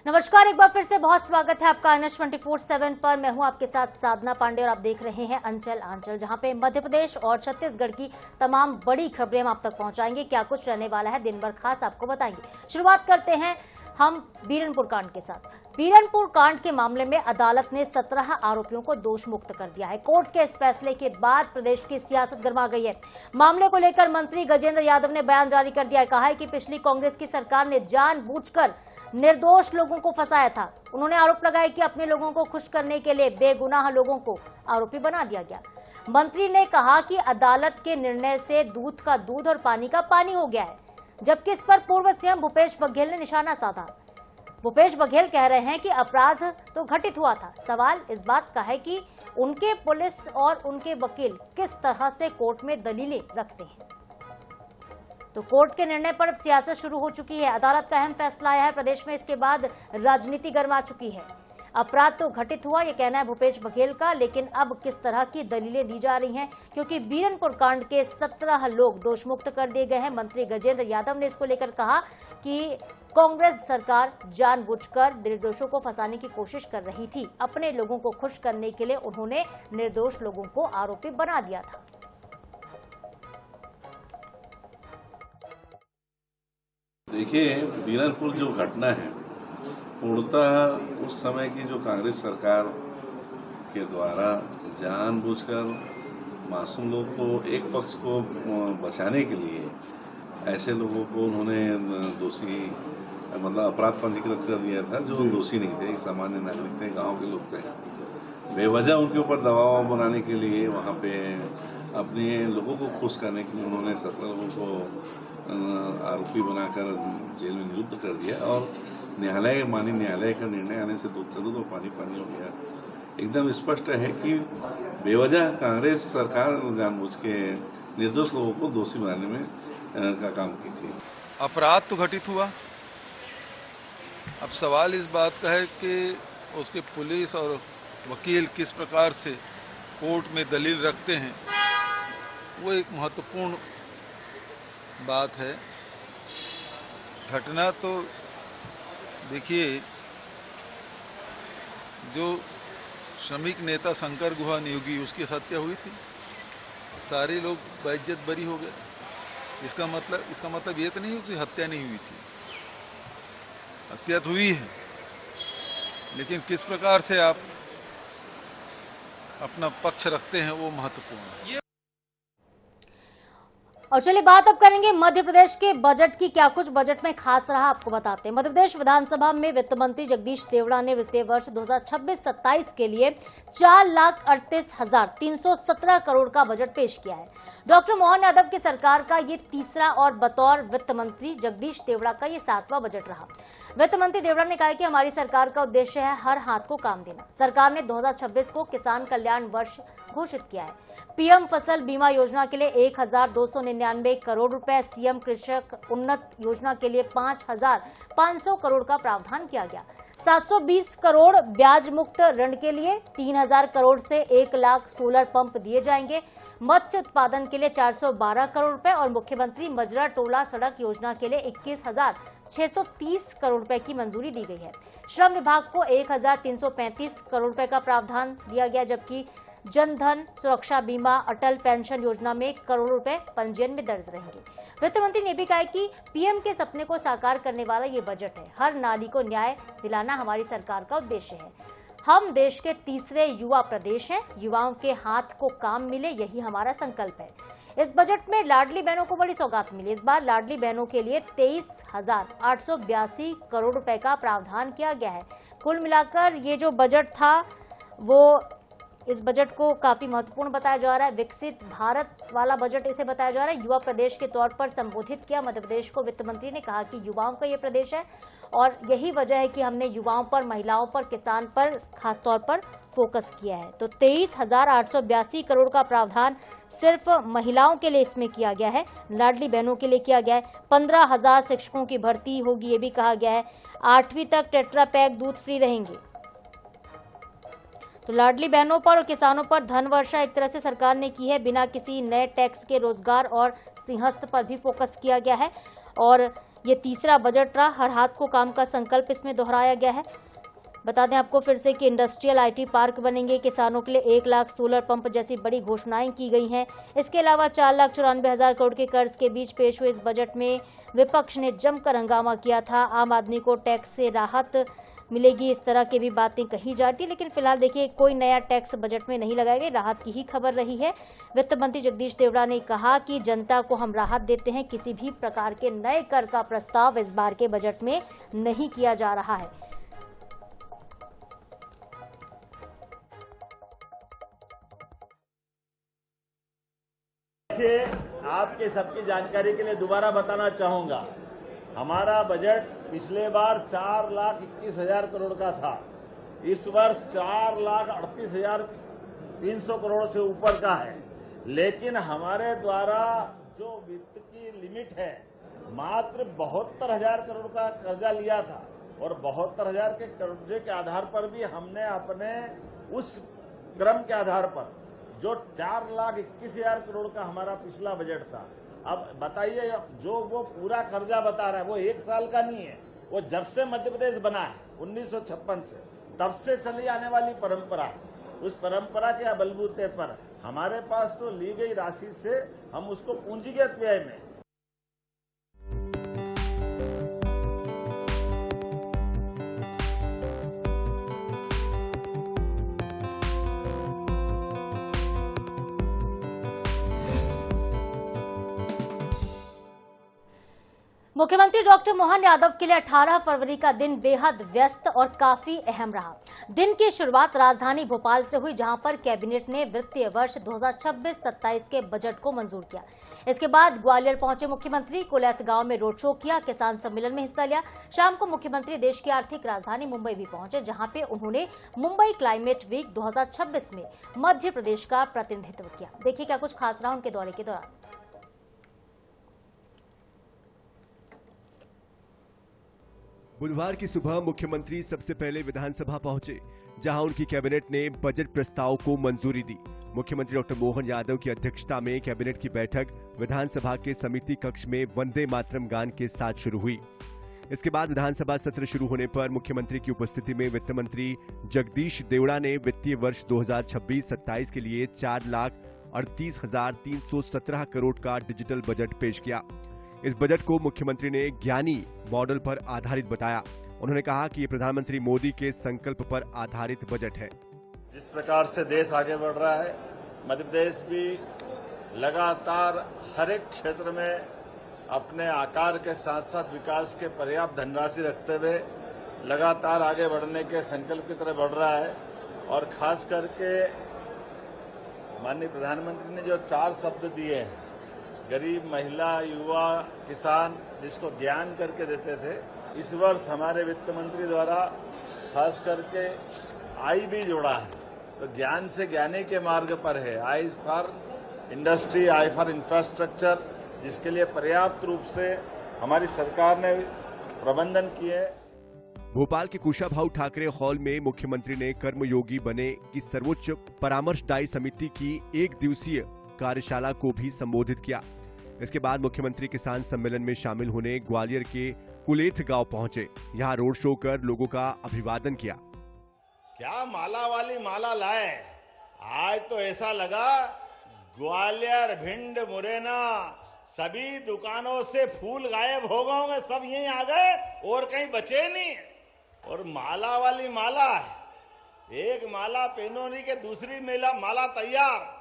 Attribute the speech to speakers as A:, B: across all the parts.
A: नमस्कार, एक बार फिर से बहुत स्वागत है आपका NH 24/7 पर। मैं हूं आपके साथ साधना पांडे और आप देख रहे हैं अंचल आंचल, जहां पे मध्य प्रदेश और छत्तीसगढ़ की तमाम बड़ी खबरें हम आप तक पहुंचाएंगे। क्या कुछ रहने वाला है दिन भर खास आपको बताएंगे। शुरुआत करते हैं हम बीरनपुर कांड के साथ। बीरनपुर कांड के मामले में अदालत ने 17 आरोपियों को दोष मुक्त कर दिया है। कोर्ट के इस फैसले के बाद प्रदेश की सियासत गर्मा गई है। मामले को लेकर मंत्री गजेंद्र यादव ने बयान जारी कर दिया है। कहा है कि पिछली कांग्रेस की सरकार ने जानबूझकर निर्दोष लोगों को फंसाया था। उन्होंने आरोप लगाया कि अपने लोगों को खुश करने के लिए बेगुनाह लोगों को आरोपी बना दिया गया। मंत्री ने कहा कि अदालत के निर्णय से दूध का दूध और पानी का पानी हो गया है, जबकि इस पर पूर्व सीएम भूपेश बघेल ने निशाना साधा। भूपेश बघेल कह रहे हैं कि अपराध तो घटित हुआ था, सवाल इस बात का है कि उनके पुलिस और उनके वकील किस तरह से कोर्ट में दलीलें रखते हैं। तो कोर्ट के निर्णय पर अब सियासत शुरू हो चुकी है। अदालत का अहम फैसला आया है प्रदेश में, इसके बाद राजनीति गर्मा चुकी है। अपराध तो घटित हुआ, यह कहना है भूपेश बघेल का, लेकिन अब किस तरह की दलीलें दी जा रही हैं, क्योंकि बीरनपुर कांड के 17 लोग दोषमुक्त कर दिए गए हैं। मंत्री गजेंद्र यादव ने इसको लेकर कहा कि कांग्रेस सरकार जानबूझकर निर्दोषों को फंसाने की कोशिश कर रही थी। अपने लोगों को खुश करने के लिए उन्होंने निर्दोष लोगों को आरोपी बना दिया था।
B: देखिए, बीरनपुर जो घटना है पूर्णतः उस समय की जो कांग्रेस सरकार के द्वारा जानबूझकर मासूम लोग को, एक पक्ष को बचाने के लिए ऐसे लोगों को उन्होंने दोषी मतलब अपराध पंजीकृत कर दिया था जो दोषी नहीं थे, एक सामान्य नागरिक थे, गांव के लोग थे। बेवजह उनके ऊपर दबाव बनाने के लिए वहां पे अपने लोगों को खुश करने के लिए उन्होंने 17 लोगों को आरोपी बनाकर जेल में नियुक्त कर दिया और माननीय न्यायालय का निर्णय आने से दूध का दूध और पानी पानी हो गया। एकदम स्पष्ट है कि बेवजह कांग्रेस सरकार जानबूझ के निर्दोष लोगों को दोषी बनाने में का काम की थी।
C: अपराध तो घटित हुआ, अब सवाल इस बात का है कि उसके पुलिस और वकील किस प्रकार से कोर्ट में दलील रखते हैं, वो एक महत्वपूर्ण बात है। घटना तो देखिए, जो श्रमिक नेता शंकर गुहा नियोगी, उसकी हत्या हुई थी, सारे लोग बेइज्जत बरी हो गए। इसका मतलब ये तो नहीं कि हत्या नहीं हुई थी, हत्या तो हुई है, लेकिन किस प्रकार से आप अपना पक्ष रखते हैं वो महत्वपूर्ण है।
A: और चलिए बात अब करेंगे मध्य प्रदेश के बजट की। क्या कुछ बजट में खास रहा आपको बताते हैं। मध्य प्रदेश विधानसभा में वित्त मंत्री जगदीश देवड़ा ने वित्तीय वर्ष 2026-27 के लिए 4,38,317 करोड़ का बजट पेश किया है। डॉक्टर मोहन यादव की सरकार का ये तीसरा और बतौर वित्त मंत्री जगदीश देवड़ा का ये 7वां बजट रहा। वित्त मंत्री देवड़ा ने कहा कि हमारी सरकार का उद्देश्य है हर हाथ को काम देना। सरकार ने 2026 को किसान कल्याण वर्ष घोषित किया है। पीएम फसल बीमा योजना के लिए 1,299 करोड़ रुपए, सीएम कृषक उन्नत योजना के लिए 5,500 करोड़ का प्रावधान किया गया। 720 करोड़ ब्याज मुक्त ऋण के लिए, 3,000 करोड़ से 1 लाख सोलर पंप दिए जाएंगे। मत्स्य उत्पादन के लिए 412 करोड़ रुपए और मुख्यमंत्री मजरा टोला सड़क योजना के लिए 21,630 करोड़ रुपए की मंजूरी दी गई है। श्रम विभाग को 1,335 करोड़ रुपए का प्रावधान दिया गया, जबकि जनधन सुरक्षा बीमा अटल पेंशन योजना में करोड़ों रुपए पंजीयन में दर्ज रहेंगे। वित्त मंत्री ने भी कहा कि पीएम के सपने को साकार करने वाला ये बजट है। हर नारी को न्याय दिलाना हमारी सरकार का उद्देश्य है। हम देश के तीसरे युवा प्रदेश हैं, युवाओं के हाथ को काम मिले, यही हमारा संकल्प है। इस बजट में लाडली बहनों को बड़ी सौगात मिली। इस बार लाडली बहनों के लिए 23,882 करोड़ रुपए का प्रावधान किया गया है। कुल मिलाकर ये जो बजट था वो, इस बजट को काफी महत्वपूर्ण बताया जा रहा है। विकसित भारत वाला बजट इसे बताया जा रहा है। युवा प्रदेश के तौर पर संबोधित किया मध्य प्रदेश को वित्त मंत्री ने। कहा कि युवाओं का ये प्रदेश है और यही वजह है कि हमने युवाओं पर, महिलाओं पर, किसान पर खास तौर पर फोकस किया है। तो 23,882 करोड़ का प्रावधान सिर्फ महिलाओं के लिए इसमें किया गया है, लाडली बहनों के लिए किया गया है। 15,000 शिक्षकों की भर्ती होगी, ये भी कहा गया है। 8वीं तक टेट्रा पैक दूध फ्री रहेंगे। तो लाडली बहनों पर और किसानों पर धन वर्षा एक तरह से सरकार ने की है। बिना किसी नए टैक्स के रोजगार और सिंहस्थ पर भी फोकस किया गया है और ये तीसरा बजट रहा। हर हाथ को काम का संकल्प इसमें दोहराया गया है। बता दें आपको फिर से कि इंडस्ट्रियल आईटी पार्क बनेंगे, किसानों के लिए 1 लाख सोलर पंप जैसी बड़ी घोषणाएं की गई हैं। इसके अलावा 4,94,000 करोड़ के कर्ज के बीच पेश हुए इस बजट में विपक्ष ने जमकर हंगामा किया था। आम आदमी को टैक्स से राहत मिलेगी, इस तरह की भी बातें कही जाती है, लेकिन फिलहाल देखिए कोई नया टैक्स बजट में नहीं लगाया गया। राहत की ही खबर रही है। वित्त मंत्री जगदीश देवड़ा ने कहा कि जनता को हम राहत देते हैं, किसी भी प्रकार के नए कर का प्रस्ताव इस बार के बजट में नहीं किया जा रहा है।
D: देखिए, आपके सबकी जानकारी के लिए दोबारा बताना चाहूंगा, हमारा बजट पिछले बार 4,21,000 करोड़ का था। इस वर्ष 4,38,300 करोड़ से ऊपर का है, लेकिन हमारे द्वारा जो वित्त की लिमिट है मात्र 72,000 करोड़ का कर्जा लिया था, और 72,000 के कर्जे के आधार पर भी हमने अपने उस क्रम के आधार पर जो 4,21,000 करोड़ का हमारा पिछला बजट था, अब बताइए जो वो पूरा कर्जा बता रहा है वो 1 साल का नहीं है, वो जब से मध्य प्रदेश बना है 1956 से, तब से चली आने वाली परंपरा है। उस परंपरा के बलबूते पर हमारे पास तो ली गई राशि से हम उसको पूंजीगत व्यय में
A: मुख्यमंत्री डॉक्टर मोहन यादव के लिए 18 फरवरी का दिन बेहद व्यस्त और काफी अहम रहा। दिन की शुरुआत राजधानी भोपाल से हुई, जहां पर कैबिनेट ने वित्तीय वर्ष 2026-27 के बजट को मंजूर किया। इसके बाद ग्वालियर पहुंचे मुख्यमंत्री, कुलैथ गांव में रोड शो किया, किसान सम्मेलन में हिस्सा लिया। शाम को मुख्यमंत्री देश की आर्थिक राजधानी मुंबई भी पहुंचे, जहां पे उन्होंने मुंबई क्लाइमेट वीक 2026 में मध्य प्रदेश का प्रतिनिधित्व किया। देखिए क्या कुछ खास रहा उनके दौरे के दौरान।
E: बुधवार की सुबह मुख्यमंत्री सबसे पहले विधानसभा पहुंचे, जहां उनकी कैबिनेट ने बजट प्रस्ताव को मंजूरी दी। मुख्यमंत्री डॉक्टर मोहन यादव की अध्यक्षता में कैबिनेट की बैठक विधानसभा के समिति कक्ष में वंदे मातरम गान के साथ शुरू हुई। इसके बाद विधानसभा सत्र शुरू होने पर मुख्यमंत्री की उपस्थिति में वित्त मंत्री जगदीश देवड़ा ने वित्तीय वर्ष 2026-27 के लिए 4,38,317 करोड़ का डिजिटल बजट पेश किया। इस बजट को मुख्यमंत्री ने ज्ञानी मॉडल पर आधारित बताया। उन्होंने कहा कि ये प्रधानमंत्री मोदी के संकल्प पर आधारित बजट है।
D: जिस प्रकार से देश आगे बढ़ रहा है, मध्य प्रदेश भी लगातार हर एक क्षेत्र में अपने आकार के साथ साथ विकास के पर्याप्त धनराशि रखते हुए लगातार आगे बढ़ने के संकल्प की तरफ बढ़ रहा है। और खास करके माननीय प्रधानमंत्री ने जो 4 शब्द दिए हैं, गरीब, महिला, युवा, किसान, जिसको ज्ञान करके देते थे, इस वर्ष हमारे वित्त मंत्री द्वारा खास करके आई भी जोड़ा है। तो ज्ञान से ज्ञानी के मार्ग पर है। I for industry, I for infrastructure, जिसके लिए पर्याप्त रूप से हमारी सरकार ने प्रबंधन किए।
E: भोपाल के कुशाभाऊ ठाकरे हॉल में मुख्यमंत्री ने कर्मयोगी बने की सर्वोच्च परामर्शदायी समिति की 1 दिवसीय कार्यशाला को भी संबोधित किया। इसके बाद मुख्यमंत्री किसान सम्मेलन में शामिल होने ग्वालियर के कुलैथ गांव पहुंचे। यहां रोड शो कर लोगों का अभिवादन किया।
D: क्या माला वाली माला लाए, आज तो ऐसा लगा ग्वालियर, भिंड, मुरैना सभी दुकानों से फूल गायब हो गए होंगे, सब यहीं आ गए और कहीं बचे नहीं। और माला वाली माला है, एक माला पहनोनी के दूसरी माला तैयार,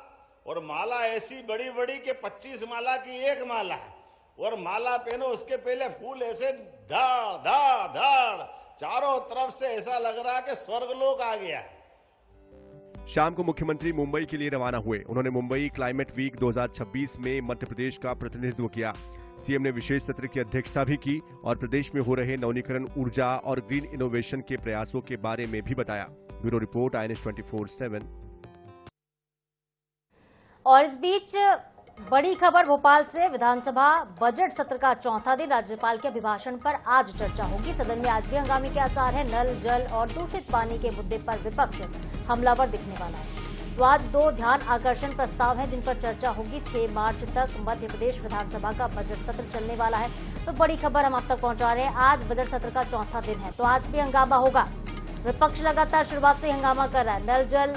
D: और माला ऐसी बड़ी बड़ी के 25 माला की एक माला है, और माला पहनो उसके पहले फूल ऐसे धाड़ धाड़ धाड़ चारों तरफ से, ऐसा लग रहा है कि स्वर्गलोक आ गया।
E: शाम को मुख्यमंत्री मुंबई के लिए रवाना हुए। उन्होंने मुंबई क्लाइमेट वीक 2026 में मध्य प्रदेश का प्रतिनिधित्व किया। सीएम ने विशेष सत्र की अध्यक्षता भी की और प्रदेश में हो रहे नवीनीकरण ऊर्जा और ग्रीन इनोवेशन के प्रयासों के बारे में भी बताया। Bureau report, INS 24/7।
A: और इस बीच बड़ी खबर भोपाल से, विधानसभा बजट सत्र का चौथा दिन, राज्यपाल के अभिभाषण पर आज चर्चा होगी। सदन में आज भी हंगामे के आसार है। नल, जल और दूषित पानी के मुद्दे पर विपक्ष हमलावर दिखने वाला है। तो आज 2 ध्यान आकर्षण प्रस्ताव हैं जिन पर चर्चा होगी। 6 मार्च तक मध्य प्रदेश विधानसभा का बजट सत्र चलने वाला है। तो बड़ी खबर हम आप तक पहुंचा रहे हैं। आज बजट सत्र का चौथा दिन है, तो आज भी हंगामा होगा। विपक्ष लगातार शुरुआत से हंगामा कर रहा है। नल जल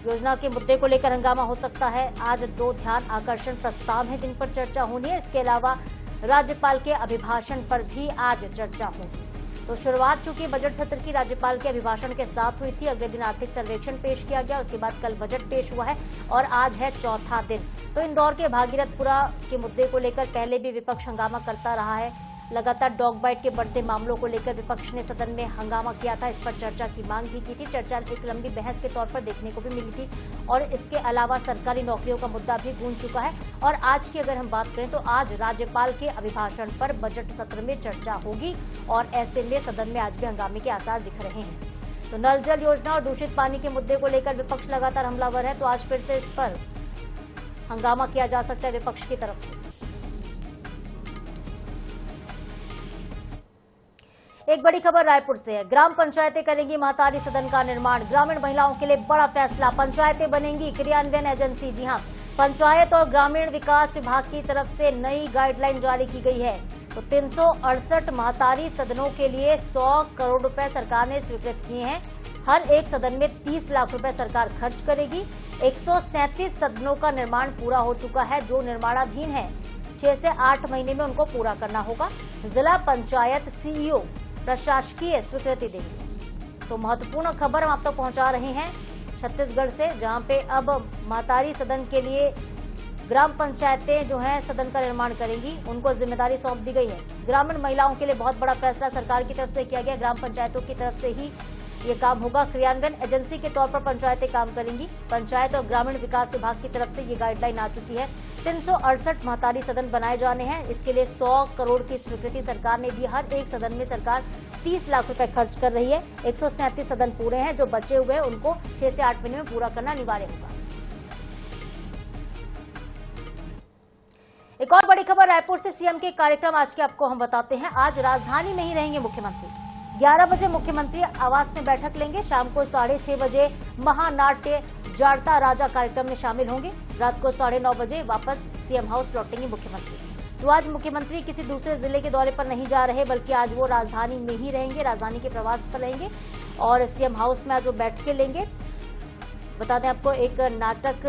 A: योजना के मुद्दे को लेकर हंगामा हो सकता है। आज 2 ध्यान आकर्षण प्रस्ताव हैं जिन पर चर्चा होनी है। इसके अलावा राज्यपाल के अभिभाषण पर भी आज चर्चा होगी। तो शुरुआत चूंकि बजट सत्र की राज्यपाल के अभिभाषण के साथ हुई थी, अगले दिन आर्थिक सर्वेक्षण पेश किया गया, उसके बाद कल बजट पेश हुआ है और आज है चौथा दिन। तो इंदौर के भागीरथपुरा के मुद्दे को लेकर पहले भी विपक्ष हंगामा करता रहा है। लगातार डॉग बाइट के बढ़ते मामलों को लेकर विपक्ष ने सदन में हंगामा किया था। इस पर चर्चा की मांग भी की थी। चर्चा एक लंबी बहस के तौर पर देखने को भी मिली थी और इसके अलावा सरकारी नौकरियों का मुद्दा भी गूंज चुका है। और आज की अगर हम बात करें तो आज राज्यपाल के अभिभाषण पर बजट सत्र में चर्चा होगी और ऐसे में सदन में आज भी हंगामे के आसार दिख रहे हैं। तो नल जल योजना और दूषित पानी के मुद्दे को लेकर विपक्ष लगातार हमलावर है, तो आज फिर से इस पर हंगामा किया जा सकता है विपक्ष की तरफ से। एक बड़ी खबर रायपुर से है। ग्राम पंचायतें करेंगी महतारी सदन का निर्माण। ग्रामीण महिलाओं के लिए बड़ा फैसला। पंचायतें बनेंगी क्रियान्वयन एजेंसी। जी हां, पंचायत और ग्रामीण विकास विभाग की तरफ से नई गाइडलाइन जारी की गई है। तो 368 महतारी सदनों के लिए 100 करोड़ रुपए सरकार ने स्वीकृत किए हैं। हर एक सदन में 30 लाख रुपए सरकार खर्च करेगी। 137 सदनों का निर्माण पूरा हो चुका है जो निर्माणाधीन है। 6 से 8 महीने में उनको पूरा करना होगा। जिला पंचायत सीईओ प्रशासकीय स्वीकृति देंगे। तो महत्वपूर्ण खबर हम आप तक पहुंचा रहे हैं छत्तीसगढ़ से, जहां पे अब महतारी सदन के लिए ग्राम पंचायतें जो हैं सदन का निर्माण करेंगी, उनको जिम्मेदारी सौंप दी गई है। ग्रामीण महिलाओं के लिए बहुत बड़ा फैसला सरकार की तरफ से किया गया। ग्राम पंचायतों की तरफ से ही ये काम होगा। क्रियान्वयन एजेंसी के तौर पर पंचायतें काम करेंगी। पंचायत और ग्रामीण विकास विभाग की तरफ से ये गाइडलाइन आ चुकी है। 368 महतारी सदन बनाए जाने हैं। इसके लिए 100 करोड़ की स्वीकृति सरकार ने दी। हर एक सदन में सरकार 30 लाख रुपए खर्च कर रही है। 137 सदन पूरे हैं, जो बचे हुए हैं उनको 6 से 8 महीने में पूरा करना अनिवार्य होगा। एक और बड़ी खबर रायपुर से। सीएम के कार्यक्रम आज के आपको हम बताते हैं। आज राजधानी में ही रहेंगे मुख्यमंत्री। 11 बजे मुख्यमंत्री आवास में बैठक लेंगे। शाम को 6:30 बजे महानाट्य जाड़ता राजा कार्यक्रम में शामिल होंगे। रात को 9:30 बजे वापस सीएम हाउस लौटेंगे मुख्यमंत्री। तो आज मुख्यमंत्री किसी दूसरे जिले के दौरे पर नहीं जा रहे, बल्कि आज वो राजधानी में ही रहेंगे, राजधानी के प्रवास पर रहेंगे और सीएम हाउस में आज वो बैठकें लेंगे। बता दें आपको, एक नाटक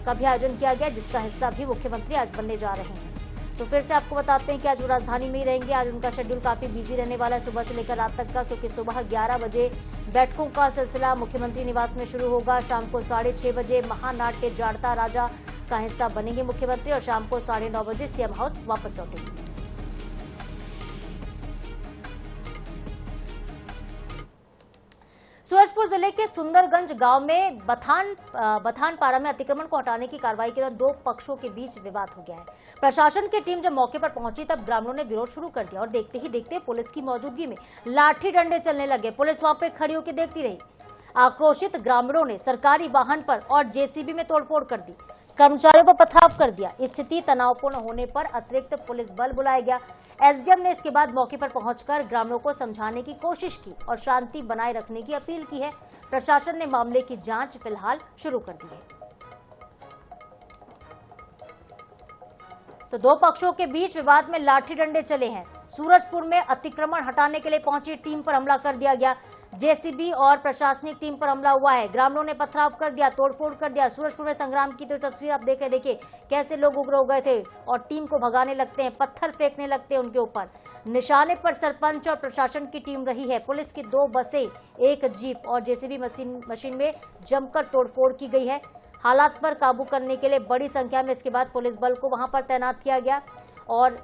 A: का भी आयोजन किया गया जिसका हिस्सा भी मुख्यमंत्री आज बनने जा रहे हैं। तो फिर से आपको बताते हैं कि आज वो राजधानी में ही रहेंगे। आज उनका शेड्यूल काफी बिजी रहने वाला है सुबह से लेकर रात तक का, क्योंकि सुबह 11 बजे बैठकों का सिलसिला मुख्यमंत्री निवास में शुरू होगा। शाम को 6:30 बजे महानाट्य जाड़ता राजा का हिस्सा बनेंगे मुख्यमंत्री और शाम को 9:30 बजे सीएम हाउस वापस लौटेंगे। सूरजपुर जिले के सुंदरगंज गांव में बथानपारा में अतिक्रमण को हटाने की कार्रवाई के दौरान 2 पक्षों के बीच विवाद हो गया है। प्रशासन की टीम जब मौके पर पहुंची तब ग्रामीणों ने विरोध शुरू कर दिया और देखते ही देखते पुलिस की मौजूदगी में लाठी डंडे चलने लगे। पुलिस वहां पे खड़ी होकर देखती रही। आक्रोशित ग्रामीणों ने सरकारी वाहन पर और जेसीबी में तोड़फोड़ कर दी, कर्मचारियों पर पथराव कर दिया। स्थिति तनावपूर्ण होने पर अतिरिक्त पुलिस बल बुलाया गया। एसडीएम ने इसके बाद मौके पर पहुंचकर ग्रामीणों को समझाने की कोशिश की और शांति बनाए रखने की अपील की है। प्रशासन ने मामले की जांच फिलहाल शुरू कर दी है। तो 2 पक्षों के बीच विवाद में लाठी डंडे चले हैं। सूरजपुर में अतिक्रमण हटाने के लिए पहुंची टीम पर हमला कर दिया गया। जेसीबी और प्रशासनिक टीम पर हमला हुआ है। ग्रामीणों ने पथराव कर दिया, तोड़फोड़ कर दिया। सूरजपुर में संग्राम की तो तस्वीर आप देख रहे, देखिए कैसे लोग उग्र हो गए थे और टीम को भगाने लगते हैं, पत्थर फेंकने लगते हैं उनके ऊपर। निशाने पर सरपंच और प्रशासन की टीम रही है। पुलिस की 2 बसें, 1 जीप और जेसीबी मशीन में जमकर तोड़फोड़ की गई है। हालात पर काबू करने के लिए बड़ी संख्या में इसके बाद पुलिस बल को वहां पर तैनात किया गया और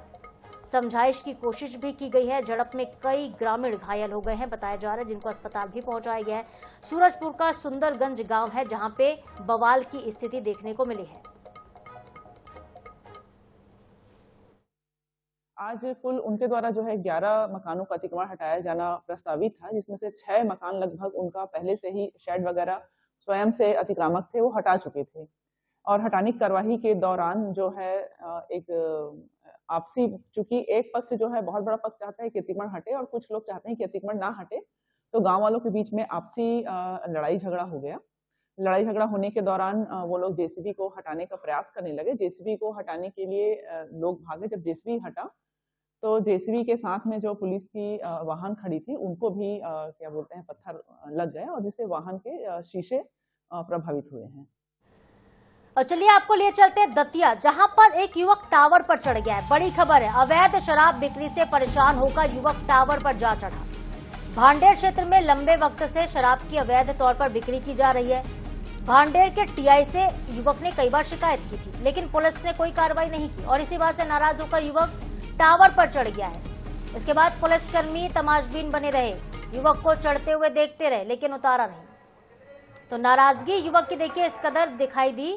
A: समझाइश की कोशिश भी की गई है। झड़प में कई ग्रामीण घायल हो गए हैं बताया जा रहा है, जिनको अस्पताल भी पहुंचाया गया है। सूरजपुर का सुंदरगंज गांव है जहां पे बवाल की स्थिति देखने को मिली है।
F: आज कुल उनके द्वारा जो है 11 मकानों का अतिक्रमण हटाया जाना प्रस्तावित था, जिसमें से 6 मकान लगभग उनका पहले से ही शेड वगैरह स्वयं से अतिक्रामक थे, वो हटा चुके थे। और हटाने की कार्यवाही के दौरान जो है एक आपसी, चूंकि एक पक्ष जो है बहुत बड़ा पक्ष चाहता है कि अतिक्रमण हटे और कुछ लोग चाहते हैं कि अतिक्रमण ना हटे, तो गांव वालों के बीच में आपसी लड़ाई झगड़ा हो गया। लड़ाई झगड़ा होने के दौरान वो लोग जेसीबी को हटाने का प्रयास करने लगे। जेसीबी को हटाने के लिए लोग भागे। जब जेसीबी हटा तो जेसीबी के साथ में जो पुलिस की वाहन खड़ी थी उनको भी क्या बोलते हैं पत्थर लग गए और जिससे वाहन के शीशे प्रभावित हुए हैं।
A: और चलिए आपको लिए चलते हैं दतिया, जहां पर एक युवक टावर पर चढ़ गया है। बड़ी खबर है, अवैध शराब बिक्री से परेशान होकर युवक टावर पर जा चढ़ा। भांडेर क्षेत्र में लंबे वक्त से शराब की अवैध तौर पर बिक्री की जा रही है। भांडेर के टीआई से युवक ने कई बार शिकायत की थी, लेकिन पुलिस ने कोई कार्रवाई नहीं की और इसी बात से नाराज होकर युवक टावर पर चढ़ गया है। इसके बाद पुलिसकर्मी तमाशबीन बने रहे, युवक को चढ़ते हुए देखते रहे लेकिन उतारा नहीं। तो नाराजगी युवक की देखिए इस कदर दिखाई दी।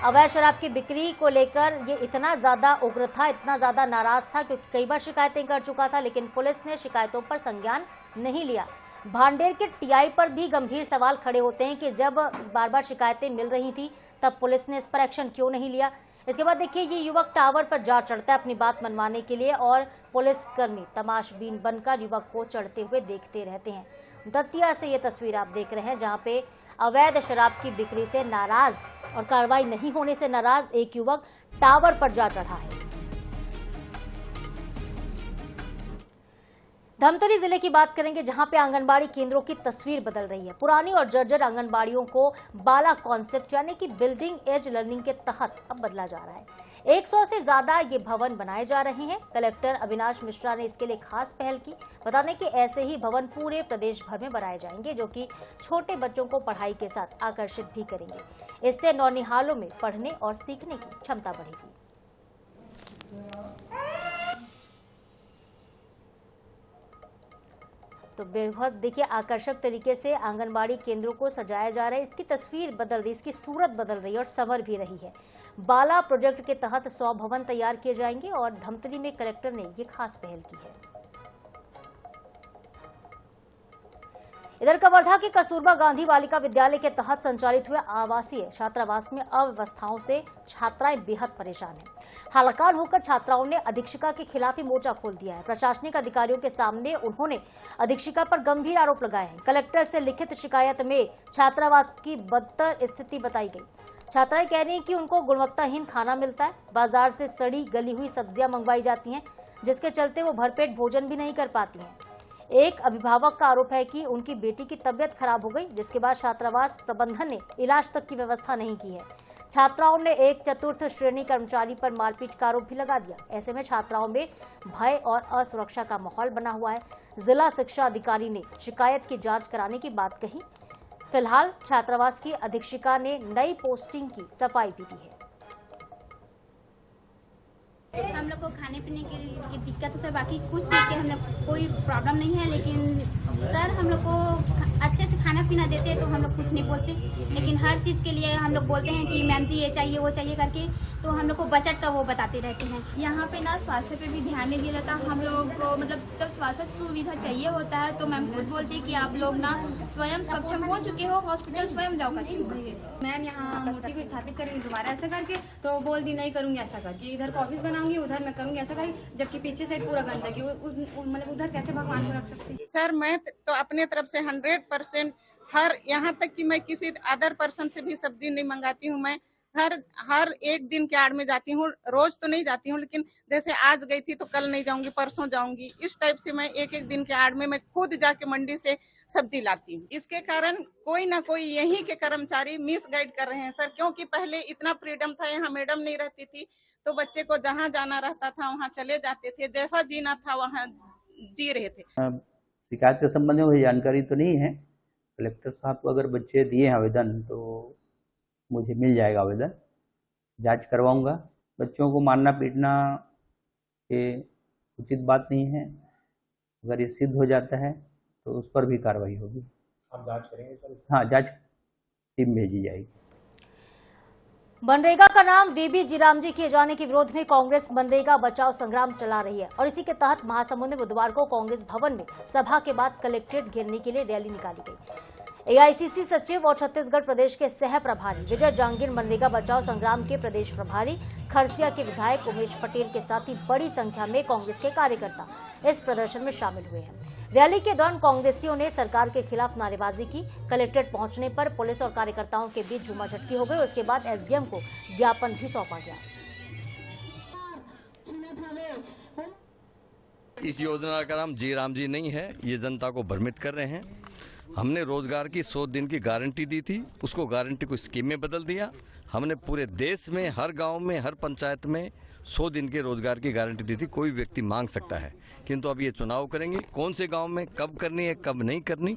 A: अवैध शराब की बिक्री को लेकर ये इतना ज्यादा उग्र था, इतना ज्यादा नाराज था क्योंकि कई बार शिकायतें कर चुका था, लेकिन पुलिस ने शिकायतों पर संज्ञान नहीं लिया। भांडेर के टीआई पर भी गंभीर सवाल खड़े होते हैं कि जब बार बार शिकायतें मिल रही थी तब पुलिस ने इस पर एक्शन क्यों नहीं लिया। इसके बाद देखिए ये युवक टावर पर जा चढ़ता है अपनी बात मनवाने के लिए और पुलिसकर्मी तमाशबीन बनकर युवक को चढ़ते हुए देखते रहते हैं। दतिया से ये तस्वीर आप देख रहे हैं जहाँ पे अवैध शराब की बिक्री से नाराज और कार्रवाई नहीं होने से नाराज एक युवक टावर पर जा चढ़ा है। धमतरी जिले की बात करेंगे जहां पे आंगनबाड़ी केंद्रों की तस्वीर बदल रही है। पुरानी और जर्जर आंगनबाड़ियों को बाला कॉन्सेप्ट यानी कि बिल्डिंग एज लर्निंग के तहत अब बदला जा रहा है। 100 से ज्यादा ये भवन बनाए जा रहे हैं। कलेक्टर अविनाश मिश्रा ने इसके लिए खास पहल की। बता दें कि ऐसे ही भवन पूरे प्रदेश भर में बनाए जाएंगे जो कि छोटे बच्चों को पढ़ाई के साथ आकर्षित भी करेंगे। इससे नौनिहालों में पढ़ने और सीखने की क्षमता बढ़ेगी। तो बेहद देखिए आकर्षक तरीके से आंगनबाड़ी केंद्रों को सजाया जा रहा है। इसकी तस्वीर बदल रही, इसकी सूरत बदल रही है और संवर भी रही है। बाला प्रोजेक्ट के तहत 100 भवन तैयार किए जाएंगे और धमतरी में कलेक्टर ने ये खास पहल की है। इधर कवर्धा के कस्तूरबा गांधी बालिका विद्यालय के तहत संचालित हुए आवासीय छात्रावास में अव्यवस्थाओं से छात्राएं बेहद परेशान हैं। हड़ताल होकर छात्राओं ने अधीक्षिका के खिलाफ ही मोर्चा खोल दिया है। प्रशासनिक अधिकारियों के सामने उन्होंने अधीक्षिका पर गंभीर आरोप लगाए हैं। कलेक्टर से लिखित शिकायत में छात्रावास की बदतर स्थिति बताई गई। छात्राएं कह रही हैं कि उनको गुणवत्ताहीन खाना मिलता है, बाजार से सड़ी गली हुई सब्जियां मंगवाई जाती हैं, जिसके चलते वो भरपेट भोजन भी नहीं कर पाती हैं। एक अभिभावक का आरोप है कि उनकी बेटी की तबीयत खराब हो गई, जिसके बाद छात्रावास प्रबंधन ने इलाज तक की व्यवस्था नहीं की है। छात्राओं ने एक चतुर्थ श्रेणी कर्मचारी पर मारपीट का आरोप भी लगा दिया। ऐसे में छात्राओं में भय और असुरक्षा का माहौल बना हुआ है। जिला शिक्षा अधिकारी ने शिकायत की जांच कराने की बात कही। फिलहाल छात्रावास की अधीक्षिका ने नई पोस्टिंग की सफाई भी दी है।
G: हम लोग को खाने पीने के लिए दिक्कत होता है, बाकी कुछ चीज़ के हम लोग कोई प्रॉब्लम नहीं है, लेकिन सर हम लोग को अच्छे से खाना पीना देते तो हम लोग कुछ नहीं बोलते, लेकिन हर चीज़ के लिए हम लोग बोलते हैं कि मैम जी ये चाहिए वो चाहिए करके, तो हम लोग को बजट का वो बताते रहते हैं। यहाँ पे ना स्वास्थ्य पे भी ध्यान नहीं दिया जाता हम लोग को, मतलब जब स्वास्थ्य सुविधा चाहिए होता है तो मैम खुद बोलती है कि आप लोग ना स्वयं सक्षम हो चुके हो, हॉस्पिटल स्वयं जाओ करके।
H: मैम यहाँ मूर्ति को स्थापित करेंगे दोबारा ऐसा करके, तो बोल दी नहीं करूँगी ऐसा करके, इधर का ऑफिस बनाऊंगी उधर मैं करूँगी ऐसा करके, जबकि पीछे साइड पूरा गंदगी, मतलब उधर कैसे भगवान को रख सकते हैं।
I: सर मैं तो अपने तरफ से 100% हर यहाँ तक कि मैं किसी अदर पर्सन से भी सब्जी नहीं मंगाती हूँ। मैं हर एक दिन के आड़ में जाती हूँ, रोज तो नहीं जाती हूँ, लेकिन जैसे आज गई थी तो कल नहीं जाऊंगी, परसों जाऊंगी, इस टाइप से मैं एक एक दिन के आड़ में मैं खुद जाके मंडी से सब्जी लाती हूँ। इसके कारण कोई ना कोई यहीं के कर्मचारी मिसगाइड कर रहे हैं सर, क्योंकि पहले इतना फ्रीडम था, यहाँ मैडम नहीं रहती थी तो बच्चे को जहाँ जाना रहता था वहाँ चले जाते थे, जैसा जीना था वहाँ जी रहे थे।
J: शिकायत के संबंध में मुझे जानकारी तो नहीं है। कलेक्टर साहब को अगर बच्चे दिए हैं आवेदन तो मुझे मिल जाएगा आवेदन, जांच करवाऊंगा। बच्चों को मारना पीटना ये उचित बात नहीं है, अगर ये सिद्ध हो जाता है तो उस पर भी कार्रवाई होगी।
K: आप जांच करेंगे सर?
J: हाँ, जांच टीम भेजी जाएगी।
A: मनरेगा का नाम वीबी जीराम जी किए जाने के विरोध में कांग्रेस मनरेगा बचाओ संग्राम चला रही है और इसी के तहत महासमुंद में बुधवार को कांग्रेस भवन में सभा के बाद कलेक्ट्रेट घेरने के लिए रैली निकाली गई। एआईसीसी सचिव और छत्तीसगढ़ प्रदेश के सह प्रभारी विजय जांगीर, मनरेगा बचाओ संग्राम के प्रदेश प्रभारी खरसिया के विधायक उमेश पटेल के साथ ही बड़ी संख्या में कांग्रेस के कार्यकर्ता इस प्रदर्शन में शामिल हुए हैं। रैली के दौरान कांग्रेसियों ने सरकार के खिलाफ नारेबाजी की। कलेक्ट्रेट पहुंचने पर पुलिस और कार्यकर्ताओं के बीच झूमाझटकी हो गई और उसके बाद एसडीएम को ज्ञापन भी सौंपा गया।
K: इस योजना का नाम जी राम जी नहीं है, ये जनता को भ्रमित कर रहे हैं। हमने रोजगार की 100 दिन की गारंटी दी थी, उसको गारंटी को स्कीम में बदल दिया। हमने पूरे देश में हर गांव में हर पंचायत में 100 दिन के रोजगार की गारंटी दी थी। कोई व्यक्ति मांग सकता है, किंतु अब ये चुनाव करेंगे, कौन से गांव में कब करनी है कब नहीं करनी।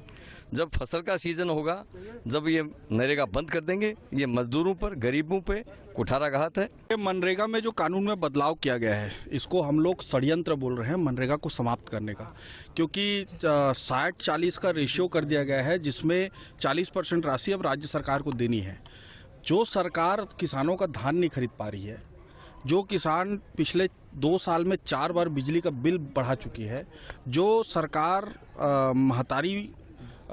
K: जब फसल का सीजन होगा, जब ये नरेगा बंद कर देंगे, ये मजदूरों पर गरीबों पे कुठाराघात है।
L: मनरेगा में जो कानून में बदलाव किया गया है, इसको हम लोग षड्यंत्र बोल रहे हैं मनरेगा को समाप्त करने का, क्योंकि 60-40 का रेशियो कर दिया गया है, जिसमें 40% राशि अब राज्य सरकार को देनी है। जो सरकार किसानों का धान नहीं खरीद पा रही है, जो किसान पिछले 2 साल में 4 बार बिजली का बिल बढ़ा चुकी है, जो सरकार महतारी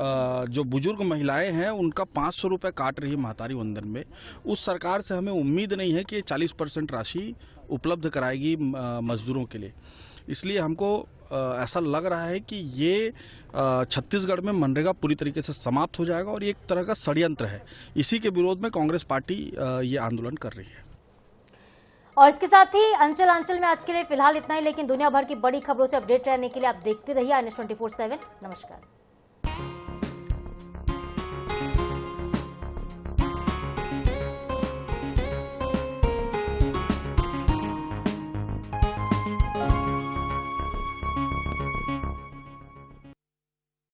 L: जो बुजुर्ग महिलाएं हैं उनका 500 रुपये काट रही है महतारी वंदन में, उस सरकार से हमें उम्मीद नहीं है कि 40% राशि उपलब्ध कराएगी मजदूरों के लिए। इसलिए हमको ऐसा लग रहा है कि ये छत्तीसगढ़ में मनरेगा पूरी तरीके से समाप्त हो जाएगा और ये एक तरह का षड्यंत्र है। इसी के विरोध में कांग्रेस पार्टी ये आंदोलन कर रही है।
A: और इसके साथ ही अंचल में आज के लिए फिलहाल इतना ही, लेकिन दुनिया भर की बड़ी खबरों से अपडेट रहने के लिए आप देखते रहिए INS 24/7। नमस्कार।